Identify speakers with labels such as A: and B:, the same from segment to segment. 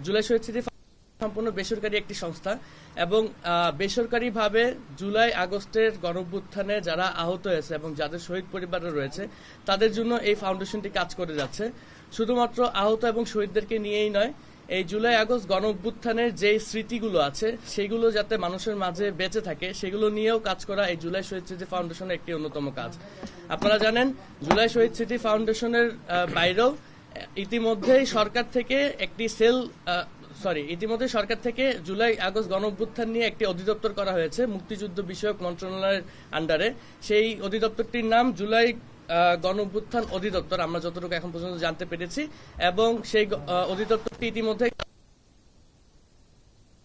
A: জুলাই শহীদ স্মৃতি সম্পূর্ণ বেসরকারি একটি সংস্থা এবং বেসরকারিভাবে জুলাই আগস্টের গণঅভ্যুত্থানে যারা আহত হয়েছে এবং যাদের শহীদ পরিবারে রয়েছে তাদের জন্য এই ফাউন্ডেশনটি কাজ করে যাচ্ছে। শুধুমাত্র আহত এবং শহীদদেরকে নিয়েই নয়, এই জুলাই আগস্ট গণঅভ্যুত্থানের যে স্মৃতিগুলো আছে সেগুলো যাতে মানুষের মাঝে বেঁচে থাকে সেগুলো নিয়েও কাজ করা এই জুলাই শহীদ স্মৃতি ফাউন্ডেশনের একটি অন্যতম কাজ। আপনারা জানেন জুলাই শহীদ স্মৃতি ফাউন্ডেশনের বাইরেও ইতিমধ্যেই সরকার থেকে জুলাই আগস্ট গণঅভ্যুত্থান নিয়ে একটি অধিদপ্তর করা হয়েছে মুক্তিযুদ্ধ বিষয়ক মন্ত্রণালয়ের আন্ডারে। সেই অধিদপ্তরটির নাম জুলাই গণঅভ্যুত্থান অধিদপ্তর, আমরা যতটুকু এখন পর্যন্ত জানতে পেরেছি। এবং সেই অধিদপ্তরটি ইতিমধ্যে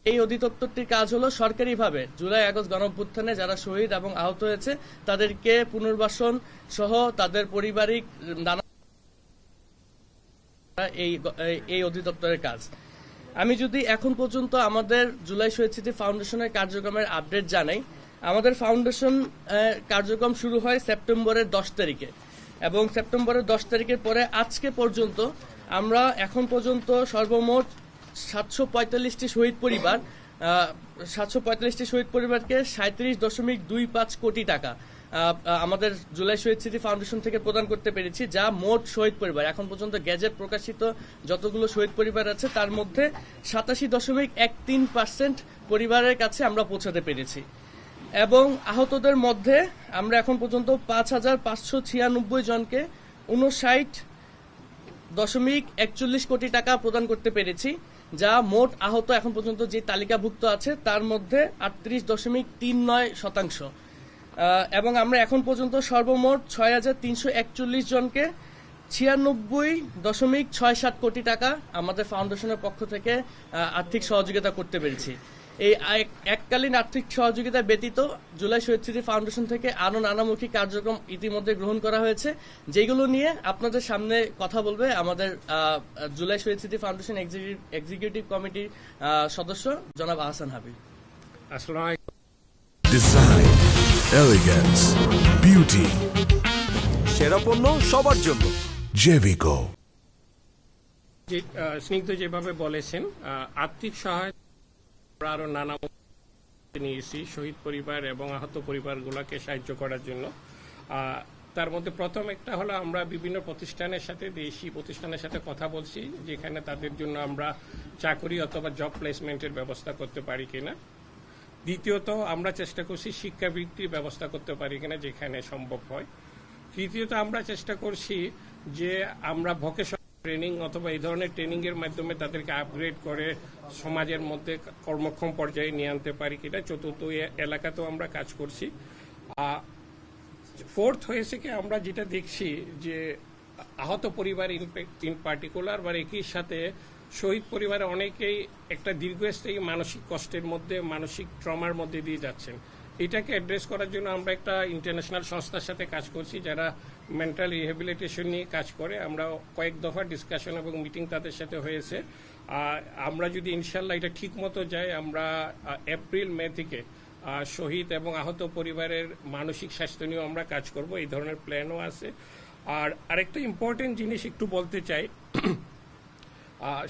A: এই অধিদপ্তরটির কাজ হলো সরকারিভাবে জুলাই আগস্ট গণঅভ্যুত্থানে যারা শহীদ এবং আহত হয়েছে তাদেরকে পুনর্বাসন সহ তাদের পারিবারিক নানা এই অধিদপ্তরের কাজ। আমি যদি এখন পর্যন্ত আমাদের জুলাই শহীদ স্মৃতি ফাউন্ডেশনের কার্যক্রমের আপডেট জানাই, আমাদের ফাউন্ডেশন কার্যক্রম শুরু হয় সেপ্টেম্বরের 10 তারিখে এবং সেপ্টেম্বরের 10 তারিখের পরে আজকে পর্যন্ত আমরা এখন পর্যন্ত সর্বমোট 745টি শহীদ পরিবারকে 37.25 কোটি টাকা আমাদের জুলাই শহীদ স্মৃতি ফাউন্ডেশন থেকে প্রদান করতে পেরেছি, যা মোট শহীদ পরিবার এখন পর্যন্ত গেজেট প্রকাশিত যতগুলো শহীদ পরিবার আছে তার মধ্যে 87.13% পরিবারের কাছে আমরা পৌঁছাতে পেরেছি। এবং আহতদের মধ্যে আমরা এখন পর্যন্ত 5,596 জনকে 59.41 কোটি টাকা প্রদান করতে পেরেছি, যা মোট আহত এখন পর্যন্ত যে তালিকাভুক্ত আছে তার মধ্যে 38.39%। এবং আমরা এখন পর্যন্ত সর্বমোট 6,341 জনকে 96.67 কোটি টাকা আমাদের ফাউন্ডেশনের পক্ষ থেকে আর্থিক সহযোগিতা করতে পেরেছি। এই এককালীন আর্থিক সহযোগিতা ব্যতীত জুলাই শহীদ স্মৃতি ফাউন্ডেশন থেকে আরো নানামুখী কার্যক্রম ইতিমধ্যে গ্রহণ করা হয়েছে, যেগুলো নিয়ে আপনাদের সামনে কথা বলবে আমাদের জুলাই শহীদ স্মৃতি ফাউন্ডেশন এক্সিকিউটিভ কমিটির সদস্য জনাব Ahsan Habib.
B: Design, elegance, beauty,
C: সেরা পণ্য সবার জন্য
B: জেভিকো।
D: স্নিগ্ধ যেভাবে বলেছেন, আর্থিক সহায়তা আরো নানা নিয়েছি শহীদ পরিবার এবং আহত পরিবারগুলোকে সাহায্য করার জন্য। তার মধ্যে প্রথম একটা হলো আমরা বিভিন্ন প্রতিষ্ঠানের সাথে, দেশি প্রতিষ্ঠানের সাথে কথা বলছি যেখানে তাদের জন্য আমরা চাকরি অথবা জব প্লেসমেন্টের ব্যবস্থা করতে পারি কিনা। দ্বিতীয়ত আমরা চেষ্টা করছি শিক্ষাবৃত্তির ব্যবস্থা করতে পারি কিনা যেখানে সম্ভব হয়। তৃতীয়ত আমরা চেষ্টা করছি যে আমরা ভোকেশনাল ট্রেনিং অথবা এই ধরনের ট্রেনিং এর মাধ্যমে তাদেরকে আপগ্রেড করে সমাজের মধ্যে কর্মক্ষম পর্যায়ে নিয়ে আনতে পারি কিনা। চতুর্থ এলাকাতেও আমরা কাজ করছি। ফোর্থ হয়েছে কি আমরা যেটা দেখছি যে আহত পরিবার ইন পার্টিকুলার বা একই সাথে শহীদ পরিবারে অনেকেই একটা দীর্ঘস্থায়ী মানসিক কষ্টের মধ্যে, মানসিক ট্রমার মধ্যে দিয়ে যাচ্ছেন। এটাকে অ্যাড্রেস করার জন্য আমরা একটা ইন্টারন্যাশনাল সংস্থার সাথে কাজ করছি যারা মেন্টাল রিহ্যাবিলিটেশন নিয়ে কাজ করে। আমরা কয়েক দফা ডিসকাশন এবং মিটিং তাদের সাথে হয়েছে। আমরা যদি ইনশাল্লাহ এটা ঠিক মতো যায়, আমরা এপ্রিল মে থেকে শহীদ এবং আহত পরিবারের মানসিক স্বাস্থ্য নিয়েও আমরা কাজ করব, এই ধরনের প্ল্যানও আছে। আর আরেকটা ইম্পর্টেন্ট জিনিস একটু বলতে চাই,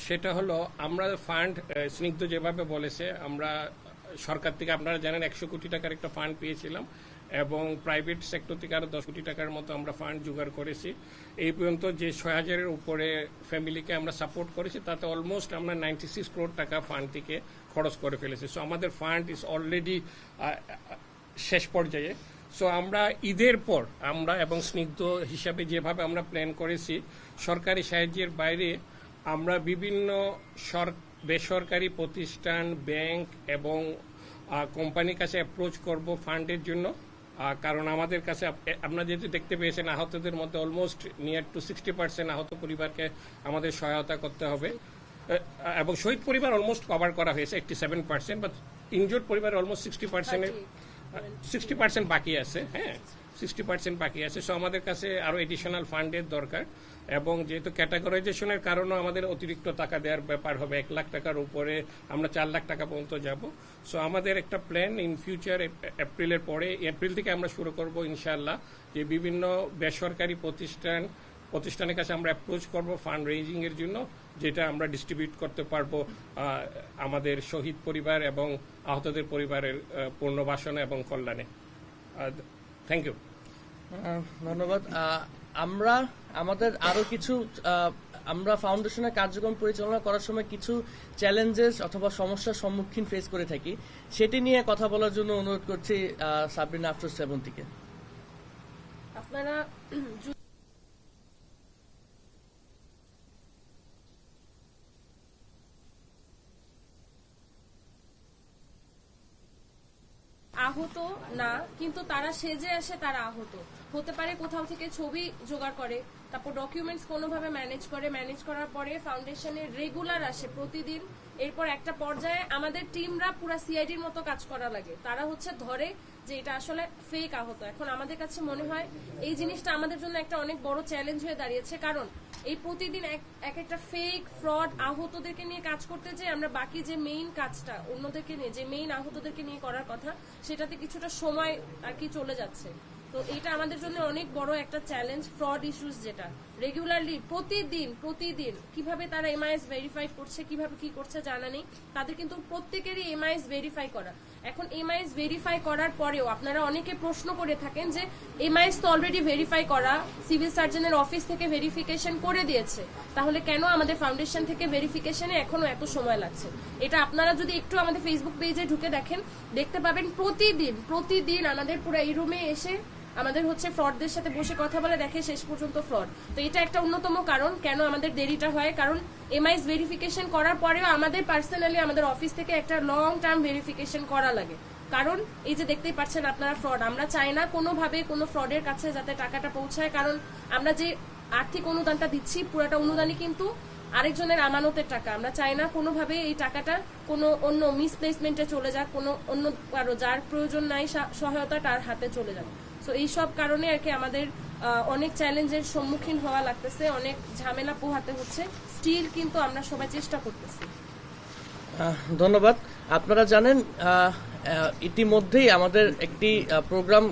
D: সেটা হলো আমরা ফান্ড, স্নিগ্ধ যেভাবে বলেছে, আমরা সরকার থেকে আপনারা জানেন 100 কোটি টাকার একটা ফান্ড পেয়েছিলাম এবং প্রাইভেট সেক্টর থেকে আরো 10 কোটি টাকার মতো আমরা ফান্ড জোগাড় করেছি। এই পর্যন্ত যে 6,000-এর উপরে ফ্যামিলিকে আমরা সাপোর্ট করেছি তাতে অলমোস্ট আমরা 96 করোড় টাকা ফান্ড থেকে খরচ করে ফেলেছি। সো আমাদের ফান্ড ইজ অলরেডি শেষ পর্যায়ে। সো আমরা ঈদের পর আমরা এবং স্নিগ্ধ হিসাবে যেভাবে আমরা প্ল্যান করেছি, সরকারি সাহায্যের বাইরে আমরা বিভিন্ন বেসরকারি প্রতিষ্ঠান, ব্যাংক এবং কোম্পানির কাছে অ্যাপ্রোচ করব ফান্ডের জন্য। কারণ আমাদের কাছে আপনারা যেহেতু দেখতে পেয়েছেন আহতদের মধ্যে অলমোস্ট নিয়ার টু 60% আহত পরিবারকে আমাদের সহায়তা করতে হবে এবং শহীদ পরিবার অলমোস্ট কভার করা হয়েছে 87%, বাট ইনজোর্ড পরিবার অলমোস্ট 60% বাকি আছে। হ্যাঁ, 60% বাকি আছে। সো আমাদের কাছে আরো এডিশনাল ফান্ডের দরকার এবং যেহেতু ক্যাটাগরাইজেশনের কারণে আমাদের অতিরিক্ত টাকা দেওয়ার ব্যাপার হবে, 1 লাখ টাকার উপরে আমরা 4 লাখ টাকা পর্যন্ত যাব। সো আমাদের একটা প্ল্যান ইন ফিউচার এপ্রিলের পরে, এপ্রিল থেকে আমরা শুরু করব ইনশাআল্লাহ, যে বিভিন্ন বেসরকারি প্রতিষ্ঠানের কাছে আমরা অ্যাপ্রোচ করব ফান্ড রেজিং এর জন্য যেটা আমরা ডিস্ট্রিবিউট করতে পারবো আমাদের শহীদ পরিবার এবং আহতদের পরিবারের পুনর্বাসনে এবং কল্যাণে। Thank you.
A: ধন্যবাদ। আমরা আমাদের আরো কিছু আমরা ফাউন্ডেশনের কার্যক্রম পরিচালনা করার সময় কিছু চ্যালেঞ্জেস অথবা সমস্যার সম্মুখীন ফেস করে থাকি, সেটি নিয়ে কথা বলার জন্য অনুরোধ করছি সাবরিনা আফরোজ শ্রাবন্তীকে।
E: আপনারা আহত না, কিন্তু তারা সেজে আসে, তারা আহত হতে পারে, কোথাও থেকে ছবি জোগাড় করে, তারপর ডকুমেন্টস কোনোভাবে ম্যানেজ করার পরে ফাউন্ডেশনে রেগুলার আসে প্রতিদিন। এরপর একটা পর্যায়ে আমাদের টিমরা পুরো সিআইডির মতো কাজ করা লাগে, তারা ধরে যে এটা আসলে ফেক আহত। এখন আমাদের কাছে মনে হয় এই জিনিসটা আমাদের জন্য একটা অনেক বড় চ্যালেঞ্জ হয়ে দাঁড়িয়েছে, কারণ এই প্রতিদিন এক একটা ফেক ফ্রড আহতদেরকে নিয়ে কাজ করতে যে আমরা বাকি যে মেইন কাজটা অন্যদেরকে নিয়ে, যে মেইন আহতদেরকে নিয়ে করার কথা, সেটাতে কিছুটা সময় আর কি চলে যাচ্ছে। তো এটা আমাদের জন্য অনেক বড় একটা চ্যালেঞ্জ। ফ্রড ইস্যুস যেটা রেগুলারলি প্রতিদিন কিভাবে তারা এমআইএস ভেরিফাই করছে, কিভাবে কি করছে জানা নেই, তাদের কিন্তু প্রত্যেকেরই এমআইএস ভেরিফাই করা। এখন এমআইএস ভেরিফাই করার পরেও আপনারা অনেকে প্রশ্ন করে থাকেন যে এমআইএস তো অলরেডি ভেরিফাই করা, সিভিল সার্জনের অফিস থেকে ভেরিফিকেশন করে দিয়েছে, তাহলে কেন আমাদের ফাউন্ডেশন থেকে ভেরিফিকেশনে এখনো এত সময় লাগছে? এটা আপনারা যদি একটু আমাদের ফেসবুক পেজে ঢুকে দেখেন, দেখতে পাবেন প্রতিদিন আমাদের পুরো এই রুমে এসে আমাদের ফ্রডদের সাথে বসে কথা বলে দেখে শেষ পর্যন্ত ফ্রড। তো এটা একটা অন্যতম কারণ কেন আমাদের দেরিটা হয়, কারণ এমআইএস ভেরিফিকেশন করার পরেও আমাদের পার্সোনালি আমাদের অফিস থেকে একটা লং টার্ম ভেরিফিকেশন করা লাগে। কারণ এই যে দেখতেই পাচ্ছেন আপনারা ফ্রড, আমরা চাই না কোনোভাবে কোনো ফ্রডের কাছে যাতে টাকাটা পৌঁছায়, কারণ আমরা যে আর্থিক অনুদানটা দিচ্ছি পুরোটা অনুদানই কিন্তু আরেকজনের আমানতের টাকা। আমরা চাই না কোনোভাবে এই টাকাটা কোনো অন্য মিসপ্লেসমেন্টে চলে যাক, কোনো অন্য কারো যার প্রয়োজন নাই সহায়তা তার হাতে চলে যাক। সো এইসব কারণে আর কি আমাদের অনেক চ্যালেঞ্জের সম্মুখীন হওয়া লাগতেছে, অনেক ঝামেলা পোহাতে হচ্ছে, স্টিল কিন্তু আমরা সবাই চেষ্টা করতেছি।
A: ধন্যবাদ। আপনারা জানেন ইতিমধ্যেই আমাদের একটি প্রোগ্রাম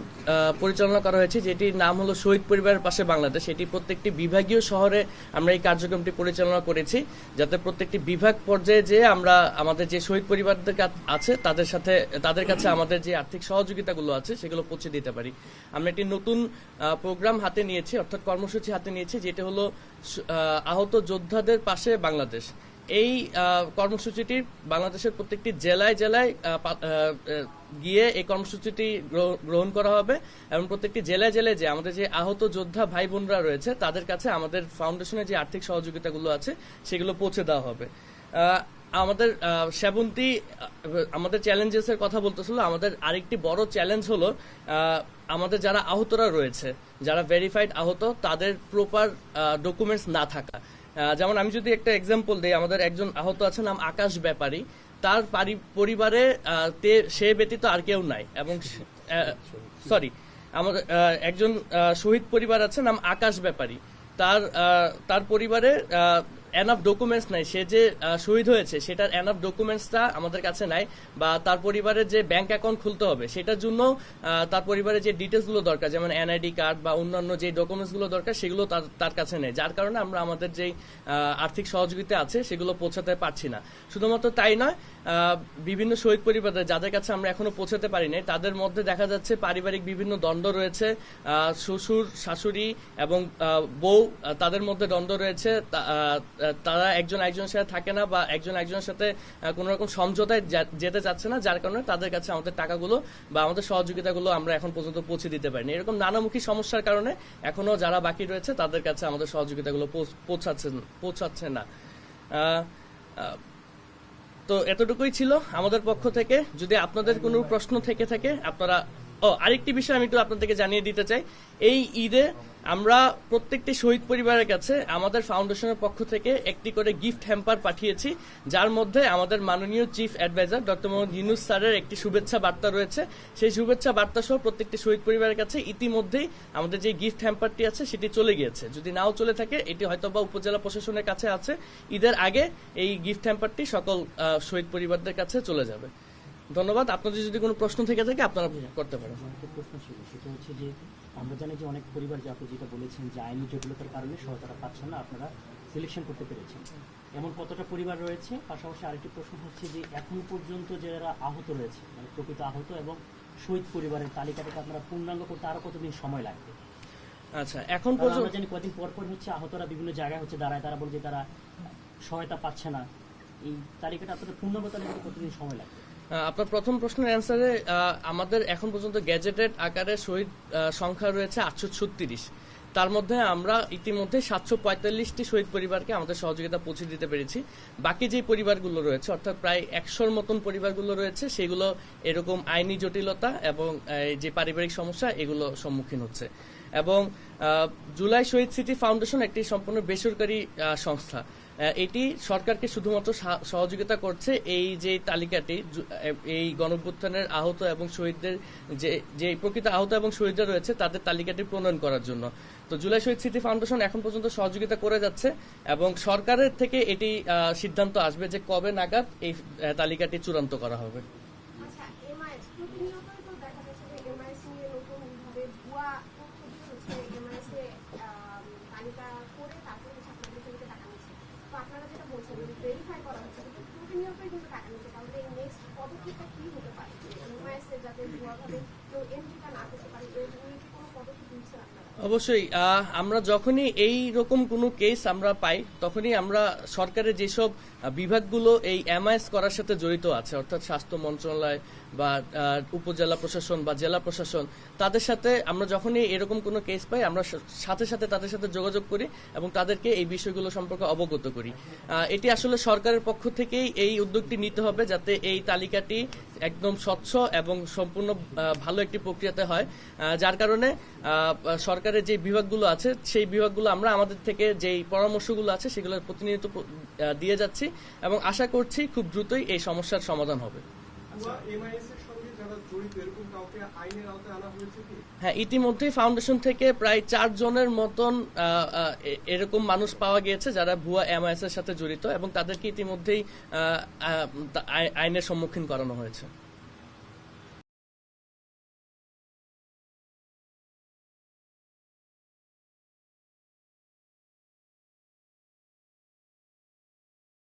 A: পরিচালনা করা হয়েছে, যেটির নাম হলো শহীদ পরিবারের পাশে বাংলাদেশ। এটি প্রত্যেকটি বিভাগীয় শহরে আমরা এই কার্যক্রমটি পরিচালনা করেছি, যাতে প্রত্যেকটি বিভাগ পর্যায়ে যে আমরা আমাদের যে শহীদ পরিবারদের আছে তাদের কাছে আমাদের যে আর্থিক সহযোগিতাগুলো আছে সেগুলো পৌঁছে দিতে পারি। আমরা একটি নতুন প্রোগ্রাম হাতে নিয়েছি, অর্থাৎ কর্মসূচি হাতে নিয়েছি, যেটি হলো আহত যোদ্ধাদের পাশে বাংলাদেশ। এই কর্মসূচিটি বাংলাদেশের প্রত্যেকটি জেলায় গিয়ে এই কর্মসূচিটি গ্রহণ করা হবে এবং প্রত্যেকটি জেলায় যে আমাদের যে আহত যোদ্ধা ভাই বোনরা রয়েছে তাদের কাছে আমাদের ফাউন্ডেশনের যে আর্থিক সহযোগিতাগুলো আছে সেগুলো পৌঁছে দেওয়া হবে। আমাদের শ্রাবন্তী আমাদের চ্যালেঞ্জেস এর কথা বলতেছিল। আমাদের আরেকটি বড় চ্যালেঞ্জ হলো আমাদের যারা আহতরা রয়েছে, যারা ভেরিফাইড আহত, তাদের প্রপার ডকুমেন্টস না থাকা। যেমন আমি যদি একটা এক্সাম্পল দিই, আমাদের একজন আহত আছে নাম আকাশ ব্যাপারী, তার পরিবারে সে ব্যতীত আর কেউ নাই, এবং আমাদের একজন শহীদ পরিবার আছে নাম আকাশ ব্যাপারী, তার পরিবারে এনাফ ডকুমেন্টস নাই, সে যে শহীদ হয়েছে সেটার এনাফ ডকুমেন্টসটা আমাদের কাছে নাই, বা তার পরিবারের যে ব্যাংক অ্যাকাউন্ট খুলতে হবে সেটার জন্য তার পরিবারের যে ডিটেলসগুলো দরকার, যেমন এনআইডি কার্ড বা অন্যান্য যে ডকুমেন্টসগুলো দরকার সেগুলো তার কাছে নেই, যার কারণে আমরা আমাদের যে আর্থিক সহযোগিতা আছে সেগুলো পৌঁছাতে পারছি না। শুধুমাত্র তাই নয়, বিভিন্ন শহীদ পরিবারের যাদের কাছে আমরা এখনো পৌঁছাতে পারি নাই, তাদের মধ্যে দেখা যাচ্ছে পারিবারিক বিভিন্ন দ্বন্দ্ব রয়েছে, শ্বশুর শাশুড়ি এবং বউ, তাদের মধ্যে দ্বন্দ্ব রয়েছে, তারা একজন একজনের সাথে থাকে না বা একজন একজনের সাথে কোন রকম সমঝোতায় যেতে চাচ্ছে না, যার কারণে তাদের কাছে আমাদের টাকাগুলো বা আমাদের সহযোগিতাগুলো আমরা এখন পর্যন্ত পৌঁছে দিতে পারিনি। এরকম নানামুখী সমস্যার কারণে এখনো যারা বাকি রয়েছে তাদের কাছে আমাদের সহযোগিতাগুলো পৌঁছাচ্ছে না। তো এতটুকুই ছিল আমাদের পক্ষ থেকে। যদি আপনাদের কোনো প্রশ্ন থেকে থাকে আপনারা আরেকটি বিষয় আমি একটু আপনাদেরকে জানিয়ে দিতে চাই। এই ঈদে আমরা প্রত্যেকটি শহীদ পরিবারের কাছে আমাদের ফাউন্ডেশনের পক্ষ থেকে একটি করে গিফট হ্যাম্পার পাঠিয়েছি, যার মধ্যে আমাদের মাননীয় chief adviser doctor Mohammad Yunus স্যারের একটি শুভেচ্ছা বার্তা রয়েছে। সেই শুভেচ্ছা বার্তা সহ প্রত্যেকটি শহীদ পরিবারের কাছে ইতিমধ্যেই আমাদের যে গিফট হ্যাম্পারটি আছে সেটি চলে গিয়েছে। যদি নাও চলে থাকে এটি হয়তোবা উপজেলা প্রশাসনের কাছে আছে, ঈদের আগে এই গিফট হ্যাম্পারটি সকল শহীদ পরিবারদের কাছে চলে যাবে। ধন্যবাদ। আপনাদের যদি কোনো প্রশ্ন থেকে থাকে আপনারা করতে পারেন।
F: প্রশ্ন ছিল সেটা হচ্ছে যে আমরা জানি যে অনেক পরিবার, যে আপনি যেটা বলেছেন যে আইনি জটিলতার কারণে সহায়তা পাচ্ছেন না, আপনারা সিলেকশন করতে পেরেছেন, এমন কতটা পরিবার রয়েছে? পাশাপাশি আরেকটি প্রশ্ন হচ্ছে যে এখন পর্যন্ত যারা আহত রয়েছে, মানে প্রকৃত আহত এবং শহীদ পরিবারের তালিকাটাকে আপনারা পূর্ণাঙ্গ করতে আরো কতদিন সময় লাগবে?
A: আচ্ছা, এখন
F: কারণ
A: পর্যন্ত
F: আমরা জানি কদিন পর পর হচ্ছে আহতরা বিভিন্ন জায়গায় হচ্ছে দাঁড়ায়, তারা বলে যে তারা সহায়তা পাচ্ছে না। এই তালিকাটা আপনাদের পূর্ণাঙ্গ তালিকাতে কতদিন সময় লাগবে?
A: আপনার প্রথম প্রশ্নের অ্যান্সারে আমাদের এখন পর্যন্ত গ্যাজেটেড আকারে শহীদ সংখ্যা রয়েছে 836। তার মধ্যে আমরা ইতিমধ্যে 745টি শহীদ পরিবারকে আমাদের সহযোগিতা পৌঁছে দিতে পেরেছি। বাকি যে পরিবারগুলো রয়েছে, অর্থাৎ প্রায় 100-র মতন পরিবারগুলো রয়েছে, সেগুলো এরকম আইনি জটিলতা এবং যে পারিবারিক সমস্যা এগুলো সম্মুখীন হচ্ছে। এবং জুলাই শহীদ স্মৃতি ফাউন্ডেশন একটি সম্পূর্ণ বেসরকারি সংস্থা। এটি সরকারকে শুধুমাত্র সহযোগিতা করছে এই যে তালিকাটি, এই গণঅভ্যুত্থানের আহত এবং শহীদদের যে প্রকৃত আহত এবং শহীদরা রয়েছে তাদের তালিকাটি প্রণয়ন করার জন্য। তো জুলাই শহীদ স্মৃতি ফাউন্ডেশন এখন পর্যন্ত সহযোগিতা করে যাচ্ছে এবং সরকারের থেকে এটি সিদ্ধান্ত আসবে যে কবে নাগাদ এই তালিকাটি চূড়ান্ত করা হবে।
G: আচ্ছা, এমআইএস প্রতিনিয়তই তো দেখা যাচ্ছে যে এমআইএস নিয়ে নতুন ভাবে ভুয়া তথ্য দিয়ে হচ্ছে এমআইএস এ তালিকা করে তারপরে হচ্ছে আপনাদের থেকে টাকা নিচ্ছে। তো আপনারা যেটা বলছেন ভেরিফাই করা হচ্ছে, কিন্তু প্রতিনিয়তই কিন্তু টাকা নিচ্ছে, তাহলে এই নেক্সট পদক্ষেপটা কি হতে পারে? এমআইএস এ যাতে ভুয়াভাবে কেউ এন্ট্রিটা না করতে পারে, এর জন্য কি কোনো পদক্ষেপ নিচ্ছেন আপনারা?
A: অবশ্যই আমরা যখনই এই রকম কোনো কেস আমরা পাই, তখনই আমরা সরকারের যেসব বিভাগগুলো এই এমআইএস করার সাথে জড়িত আছে, অর্থাৎ স্বাস্থ্য মন্ত্রণালয় বা উপজেলা প্রশাসন বা জেলা প্রশাসন, তাদের সাথে আমরা যখনই এরকম কোনো কেস পাই আমরা সাথে সাথে তাদের সাথে যোগাযোগ করি এবং তাদেরকে এই বিষয়গুলো সম্পর্কে অবগত করি। এটি আসলে সরকারের পক্ষ থেকেই এই উদ্যোগটি নিতে হবে যাতে এই তালিকাটি একদম স্বচ্ছ এবং সম্পূর্ণ ভালো একটি প্রক্রিয়াতে হয়, যার কারণে সরকারের যে বিভাগগুলো আছে সেই বিভাগগুলো আমরা আমাদের থেকে যেই পরামর্শগুলো আছে সেগুলো প্রতিনিয়ত দিয়ে যাচ্ছি এবং আশা করছি খুব দ্রুতই এই সমস্যার সমাধান হবে। হ্যাঁ, ইতিমধ্যেই ফাউন্ডেশন থেকে প্রায় 4 জনের মতন এরকম মানুষ পাওয়া গিয়েছে যারা ভুয়া এমআইএস এর সাথে জড়িত এবং তাদেরকে ইতিমধ্যেই আইনের সম্মুখীন করানো হয়েছে।